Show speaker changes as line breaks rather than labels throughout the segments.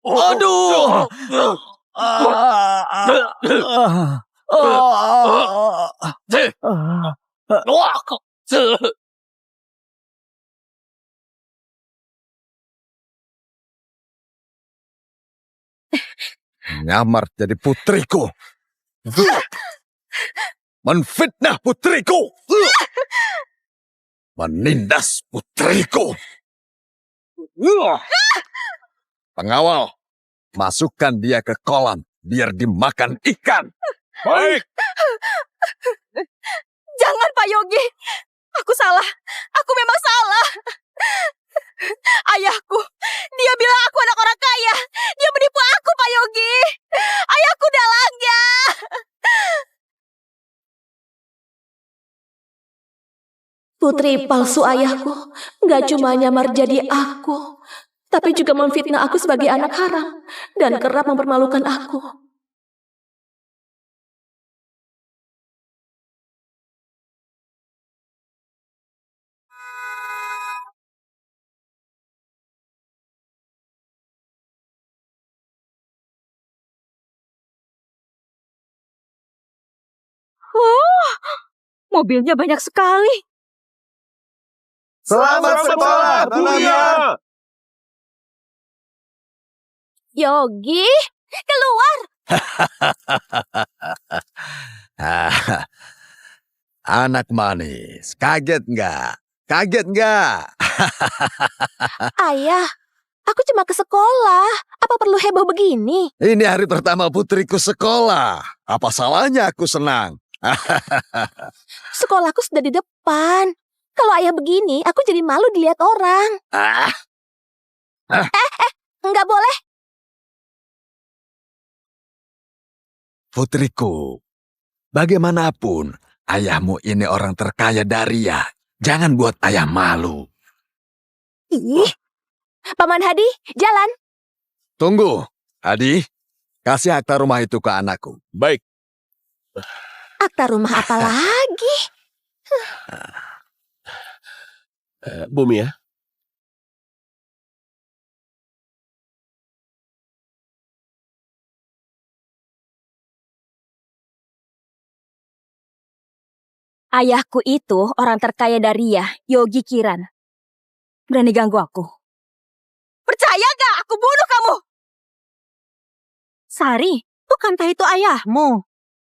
Aduh!
Nyamar jadi putriku. Menfitnah putriku. Menindas putriku. Pengawal, masukkan dia ke kolam biar dimakan ikan.
Baik.
Jangan, Pak Yogi. Aku salah. Aku memang salah. Ayahku, dia bilang aku anak orang kaya. Dia menipu aku, Pak Yogi. Ayahku dalangnya. Putri palsu ayahku gak cuma nyamar jadi aku, tapi juga memfitnah aku sebagai anak haram dan kerap mempermalukan aku. Wah, mobilnya banyak sekali.
Selamat sekolah, Buya.
Yogi, keluar.
Anak manis, kaget nggak? Kaget nggak?
Ayah, aku cuma ke sekolah. Apa perlu heboh begini?
Ini hari pertama putriku sekolah. Apa salahnya aku senang?
Sekolahku sudah di depan. Kalau ayah begini, aku jadi malu dilihat orang. Enggak boleh.
Putriku, bagaimanapun ayahmu ini orang terkaya Daria. Jangan buat ayah malu.
Ih, Paman Hadi, jalan.
Tunggu, Hadi. Kasih akta rumah itu ke anakku.
Baik.
Akta rumah apa lagi?
Bumi ya.
Ayahku itu orang terkaya Daria, Yogi Kiran. Berani ganggu aku. Percaya gak aku bunuh kamu?
Sari, bukankah itu ayahmu?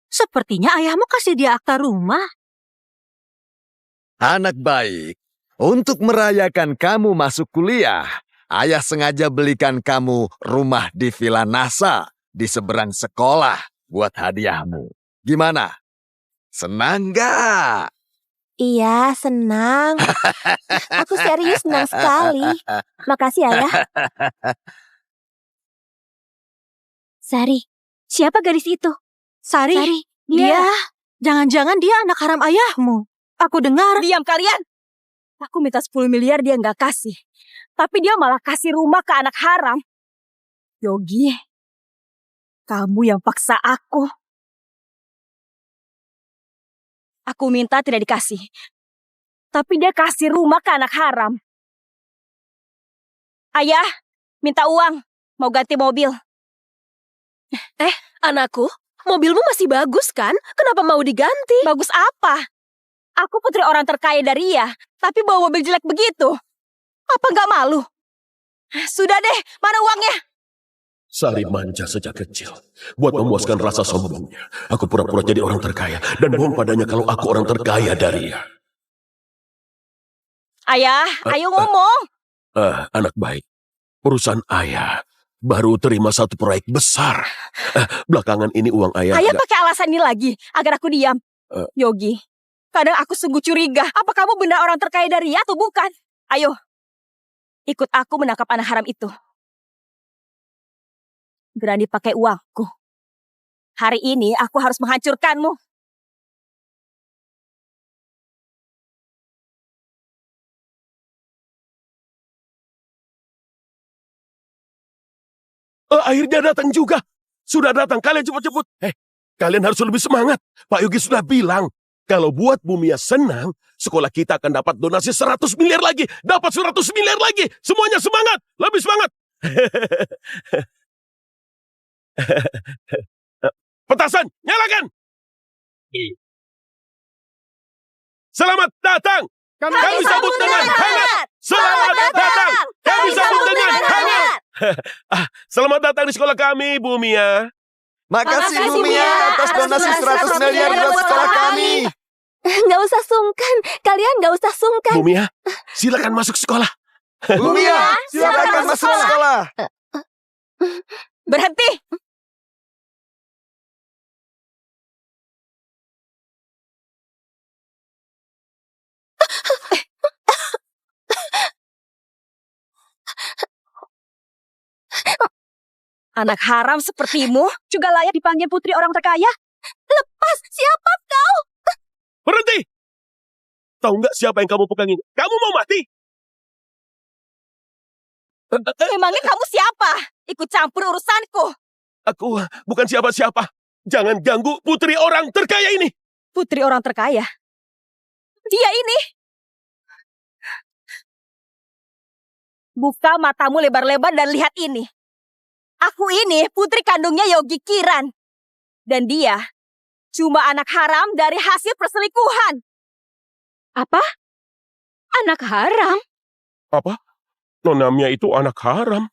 Sepertinya ayahmu kasih dia akta rumah.
Anak baik, untuk merayakan kamu masuk kuliah, ayah sengaja belikan kamu rumah di Villa NASA di seberang sekolah buat hadiahmu. Gimana? Senang gak?
Iya, senang. Aku serius senang sekali. Makasih, Ayah. Sari, siapa gadis itu?
Sari,
dia.
Jangan-jangan dia anak haram ayahmu. Aku dengar.
Diam kalian. Aku minta 10 miliar dia nggak kasih. Tapi dia malah kasih rumah ke anak haram. Yogi, kamu yang paksa aku. Aku minta tidak dikasih. Tapi dia kasih rumah ke anak haram. Ayah, minta uang. Mau ganti mobil. Anakku, mobilmu masih bagus kan? Kenapa mau diganti? Bagus apa? Aku putri orang terkaya Daria, tapi bawa mobil jelek begitu. Apa nggak malu? Sudah deh, mana uangnya?
Sari manja sejak kecil. Buat memuaskan rasa sombongnya. Aku pura-pura jadi orang terkaya. Dan bohong padanya kalau aku orang terkaya Daria.
Ayah, ayo ngomong.
Anak baik. Perusahaan ayah baru terima satu proyek besar. Belakangan ini uang ayah...
Ayah pakai alasan ini lagi, agar aku diam. Yogi, kadang aku sungguh curiga. Apa kamu benar orang terkaya Daria atau bukan? Ayo, ikut aku menangkap anak haram itu. Berani pakai uangku. Hari ini aku harus menghancurkanmu.
Akhirnya datang juga. Sudah datang, kalian cepet-cepet. Kalian harus lebih semangat. Pak Yogi sudah bilang, kalau buat Bumia senang, sekolah kita akan dapat donasi 100 miliar lagi. Dapat 100 miliar lagi. Semuanya semangat, lebih semangat. Petasan, nyalakan! Selamat datang! Kami sambut dengan hangat! Selamat datang! Kami sambut dengan hangat! Selamat datang di sekolah kami, Bu Mia.
Makasih Bu Mia atas donasi 100 miliar buat sekolah kami.
Nggak usah sungkan. Kalian nggak usah sungkan.
Bu Mia, silakan masuk sekolah.
Bu Mia, silakan masuk sekolah.
Berhenti. Anak haram sepertimu juga layak dipanggil putri orang terkaya. Lepas, siapa kau?
Berhenti! Tahu nggak siapa yang kamu pegang ini? Kamu mau mati?
Memangnya kamu siapa? Ikut campur urusanku.
Aku bukan siapa-siapa. Jangan ganggu putri orang terkaya ini.
Putri orang terkaya? Dia ini. Buka matamu lebar-lebar dan lihat ini. Aku ini putri kandungnya Yogi Kiran. Dan dia cuma anak haram dari hasil perselingkuhan. Apa? Anak haram?
Apa? Nona Mia itu anak haram.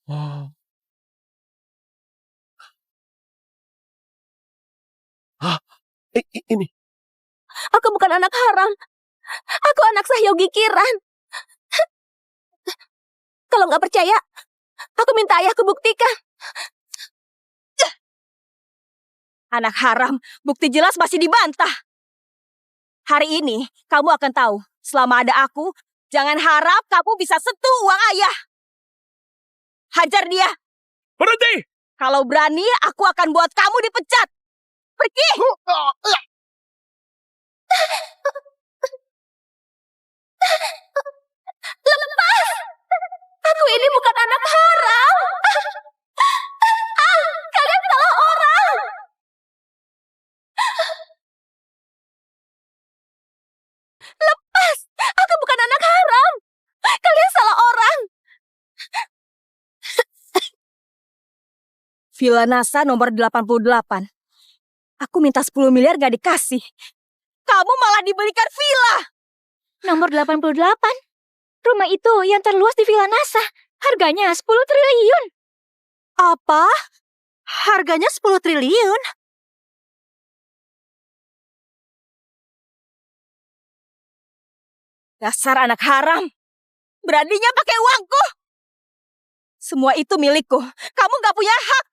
Hah? Ini.
Aku bukan anak haram. Aku anak sah Yogi Kiran. Kalau nggak percaya, aku minta ayahku buktikan. Anak haram, bukti jelas masih dibantah. Hari ini, kamu akan tahu. Selama ada aku, jangan harap kamu bisa sentuh uang ayah. Hajar dia.
Berhenti!
Kalau berani, aku akan buat kamu dipecat. Pergi! Lepas! Aku ini bukan anak haram. Kalian salah orang. Lepas! Aku bukan anak haram. Kalian salah orang. Villa NASA nomor 88. Aku minta 10 miliar gak dikasih. Kamu malah dibelikan villa. Nomor 88? Rumah itu yang terluas di Villa NASA. Harganya 10 triliun. Apa? Harganya 10 triliun? Dasar anak haram. Beraninya pakai uangku. Semua itu milikku. Kamu gak punya hak.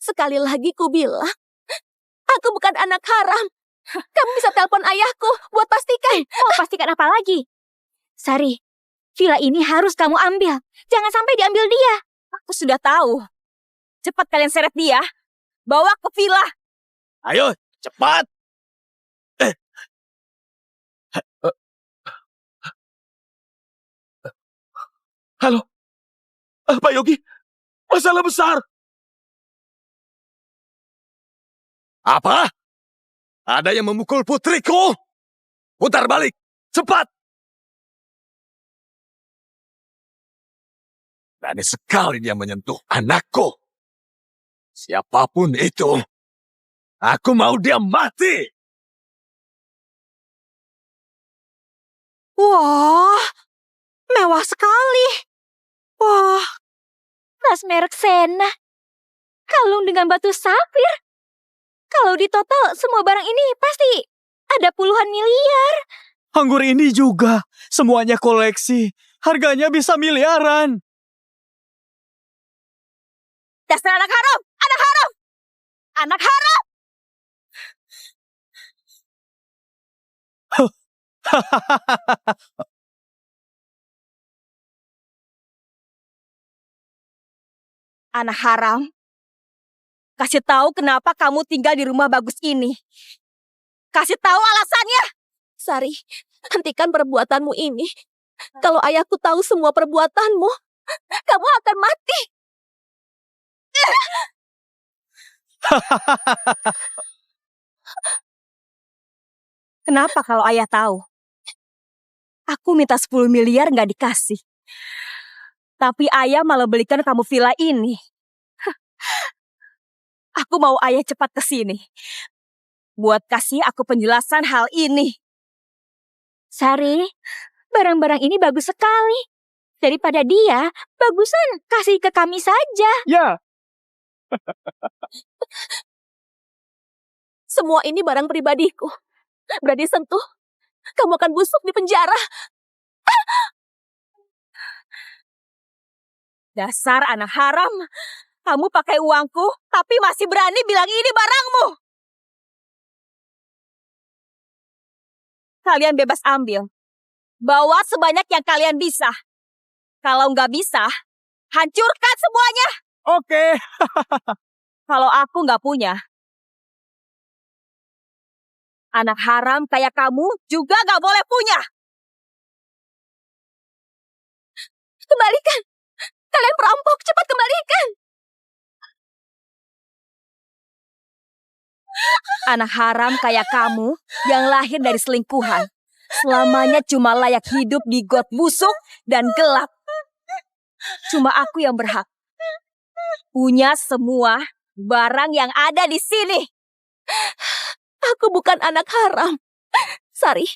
Sekali lagi ku bilang, aku bukan anak haram. Kamu bisa telepon ayahku buat pastikan. Mau pastikan apa lagi? Sari, villa ini harus kamu ambil. Jangan sampai diambil dia. Aku sudah tahu. Cepat kalian seret dia. Bawa ke villa.
Ayo, cepat.
Halo? Pak Yogi, masalah besar.
Apa? Ada yang memukul putriku? Putar balik, cepat. Berani sekali dia menyentuh anakku. Siapapun itu, aku mau dia mati.
Wah, mewah sekali. Wah, tas merek Sena. Kalung dengan batu safir. Kalau di total semua barang ini pasti ada puluhan miliar.
Anggur ini juga, semuanya koleksi. Harganya bisa miliaran.
Dasar anak haram! Anak haram! Anak haram! Anak haram, kasih tahu kenapa kamu tinggal di rumah bagus ini. Kasih tahu alasannya. Sari, hentikan perbuatanmu ini. Kalau ayahku tahu semua perbuatanmu, kamu akan mati. Kenapa kalau ayah tahu? Aku minta 10 miliar nggak dikasih. Tapi ayah malah belikan kamu villa ini. Aku mau ayah cepat ke sini. Buat kasih aku penjelasan hal ini.
Sari, barang-barang ini bagus sekali. Daripada dia, bagusan kasih ke kami saja.
Ya,
Semua ini barang pribadiku. Berani sentuh, kamu akan busuk di penjara. Dasar anak haram. Kamu pakai uangku, tapi masih berani bilang ini barangmu. Kalian bebas ambil. Bawa sebanyak yang kalian bisa. Kalau nggak bisa, hancurkan semuanya.
oke.
Kalau aku nggak punya, anak haram kayak kamu juga nggak boleh punya. Kembalikan. Kalian perampok, cepat kembalikan. Anak haram kayak kamu yang lahir dari selingkuhan. Selamanya cuma layak hidup di got busuk dan gelap. Cuma aku yang berhak punya semua barang yang ada di sini. Aku bukan anak haram. Sari,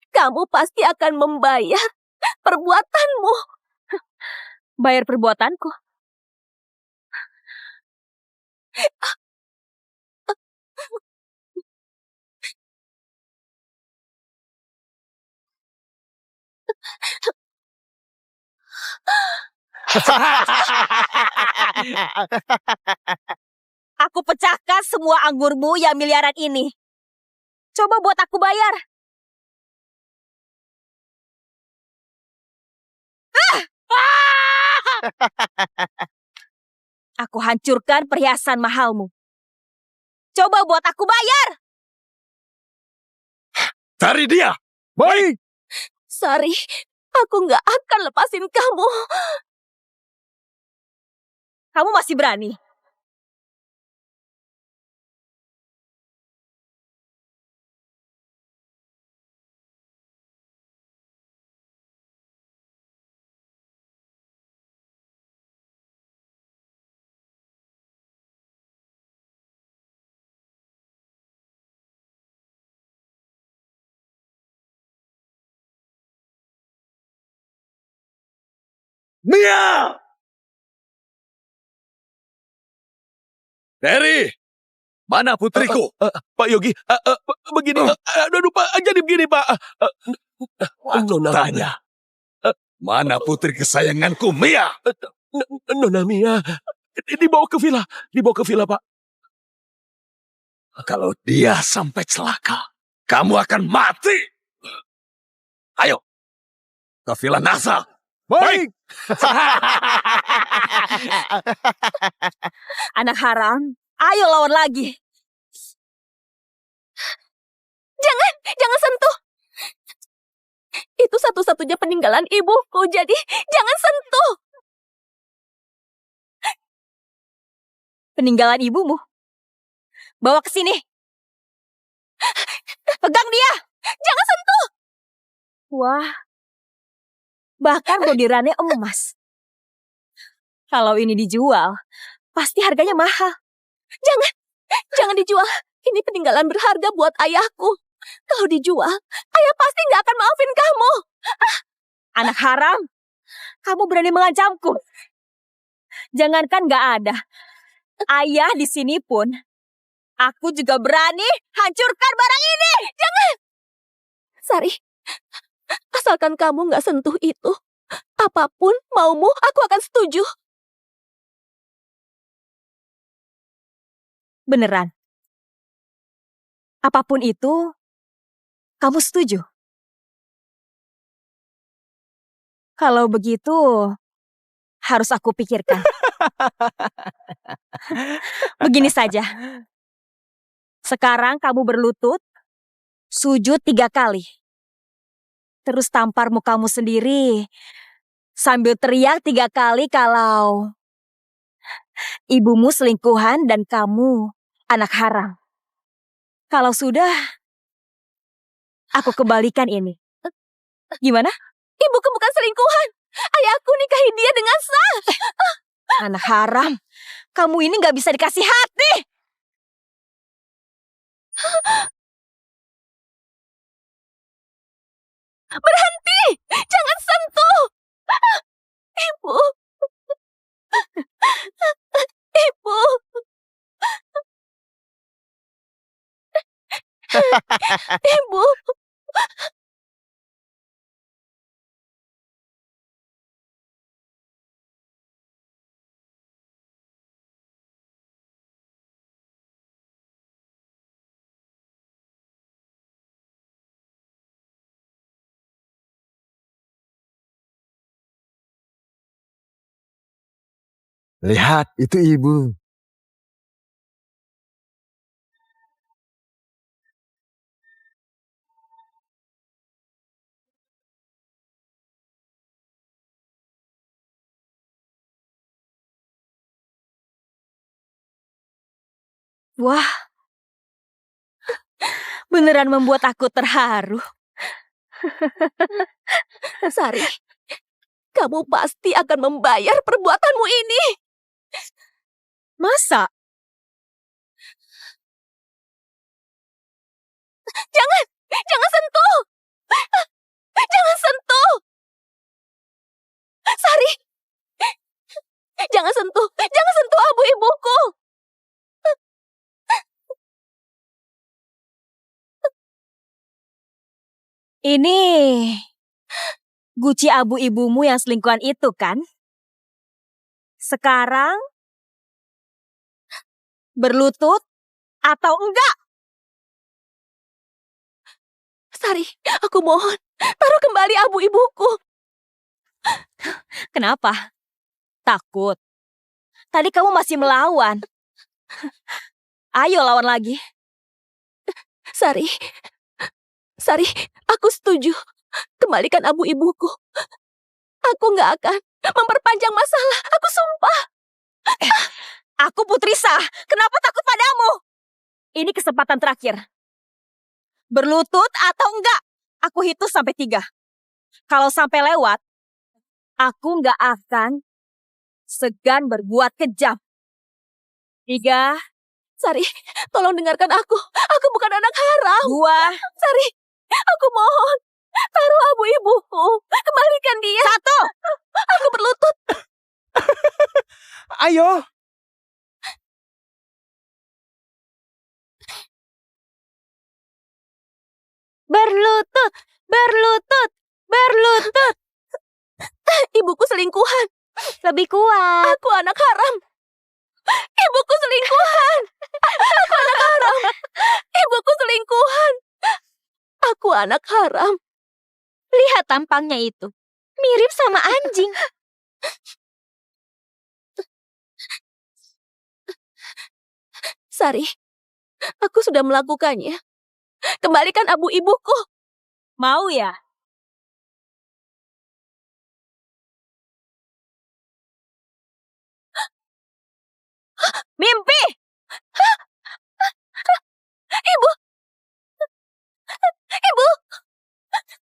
kamu pasti akan membayar perbuatanmu. Bayar perbuatanku? Aku pecahkan semua anggurmu yang miliaran ini. Coba buat aku bayar. Aku hancurkan perhiasan mahalmu. Coba buat aku bayar.
Cari dia!
Baik.
Sari, aku nggak akan lepasin kamu. Kamu masih berani?
Mia! Terry! Mana putriku?
Pak Yogi, begini, aduh Pak, jadi begini Pak. Nona,
Tanya. Mana putri kesayanganku, Mia?
Nona Mia, dibawa ke villa Pak.
Kalau dia sampai celaka, kamu akan mati. Ayo, ke Villa Nasa.
Baik.
Anak haram, ayo lawan lagi. Jangan sentuh. Itu satu-satunya peninggalan ibuku, jadi jangan sentuh. Peninggalan ibumu? Bawa ke sini. Pegang dia. Jangan sentuh. Wah. Bahkan bordirannya emas. Kalau ini dijual, pasti harganya mahal. Jangan dijual. Ini peninggalan berharga buat ayahku. Kalau dijual, ayah pasti nggak akan maafin kamu. Anak haram, kamu berani mengancamku. Jangankan nggak ada, ayah di sini pun, aku juga berani hancurkan barang ini. Jangan, Sari. Asalkan kamu nggak sentuh itu, apapun maumu, aku akan setuju. Beneran? Apapun itu, kamu setuju? Kalau begitu, harus aku pikirkan. Begini saja. Sekarang kamu berlutut, sujud 3 kali. Terus tampar mukamu sendiri, sambil teriak 3 kali kalau ibumu selingkuhan dan kamu anak haram. Kalau sudah, aku kembalikan ini. Gimana? Ibuku bukan selingkuhan. Ayahku nikahi dia dengan sah. Anak haram, kamu ini gak bisa dikasih hati. Berhenti! Jangan sentuh! Ibu! Ibu! Ibu!
Lihat, itu ibu.
Wah, beneran membuat aku terharu. Sari, kamu pasti akan membayar perbuatanmu ini. Masa? Jangan sentuh! Jangan sentuh! Sari, jangan sentuh abu ibuku. Ini guci abu ibumu yang selingkuhan itu kan? Sekarang berlutut atau enggak? Sari, aku mohon, taruh kembali abu ibuku. Kenapa? Takut? Tadi kamu masih melawan. Ayo lawan lagi. Sari, aku setuju. Kembalikan abu ibuku. Aku nggak akan memperpanjang masalah. Aku sumpah. Aku Putri Sah. Kenapa takut padamu? Ini kesempatan terakhir. Berlutut atau enggak? Aku hitung sampai 3. Kalau sampai lewat, aku nggak akan segan berbuat kejam. 3. Sari, tolong dengarkan aku. Aku bukan anak haram. 2. Sari, aku mohon. Taruh abu ibuku. Kembalikan dia. 1. Aku berlutut.
Ayo.
Berlutut, berlutut, berlutut.
Ibuku selingkuhan.
Lebih kuat.
Aku anak haram. Ibuku selingkuhan. Aku anak haram. Ibuku selingkuhan. Aku anak haram.
Lihat tampangnya itu. Mirip sama anjing.
Sari, aku sudah melakukannya. Kembalikan abu ibuku. Mau ya? Mimpi! Ibu! Ibu!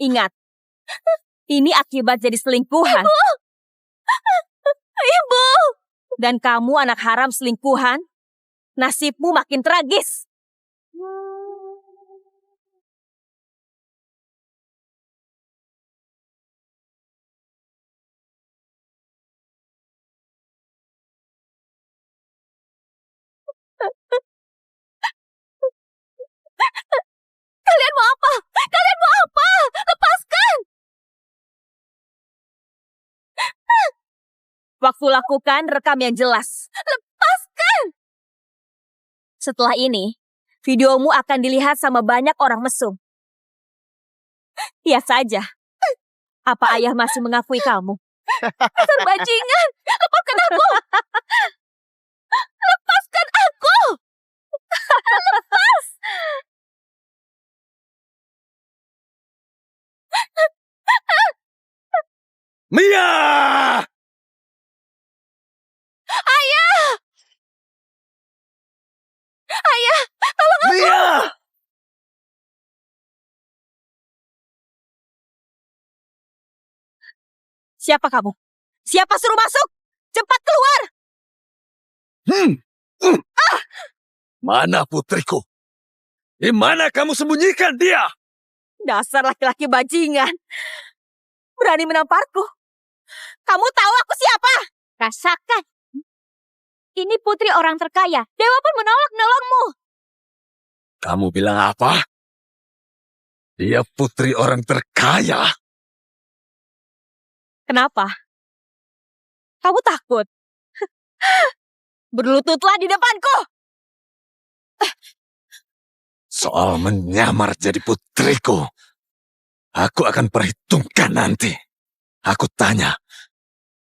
Ingat, ini akibat jadi selingkuhan. Ibu! Ibu! Dan kamu anak haram selingkuhan, nasibmu makin tragis. Kalian mau apa? Kalian mau apa? Lepaskan! Waktu lakukan, rekam yang jelas. Lepaskan! Setelah ini, videomu akan dilihat sama banyak orang mesum. Lihat saja. Apa ayah masih mengakui kamu? Dasar bajingan! Lepaskan aku! Lepaskan aku! Lepas!
Mia!
Ayah! Ayah! Tolong aku!
Mia!
Siapa kamu? Siapa suruh masuk? Cepat keluar!
Mana putriku? Di mana kamu sembunyikan dia?
Dasar laki-laki bajingan. Berani menamparku. Kamu tahu aku siapa?
Rasakan. Ini putri orang terkaya. Dewa pun menolongmu.
Kamu bilang apa? Dia putri orang terkaya.
Kenapa? Kamu takut? Berlututlah di depanku.
Soal menyamar jadi putriku, aku akan perhitungkan nanti. Aku tanya,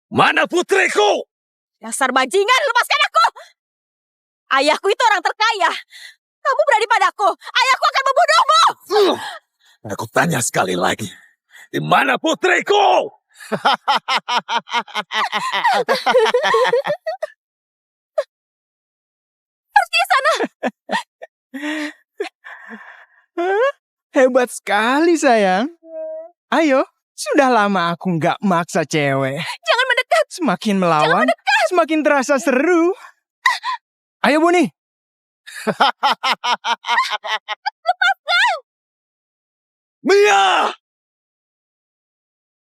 mana putriku?
Dasar bajingan, lepaskan aku! Ayahku itu orang terkaya. Kamu berani padaku. Ayahku akan membunuhmu.
Aku tanya sekali lagi, di mana putriku?
Pergi sana.
Hebat sekali, sayang. Ayo, sudah lama aku nggak maksa cewek.
Jangan mendekat.
Semakin melawan, semakin terasa seru. Ayo, Buni.
Mia!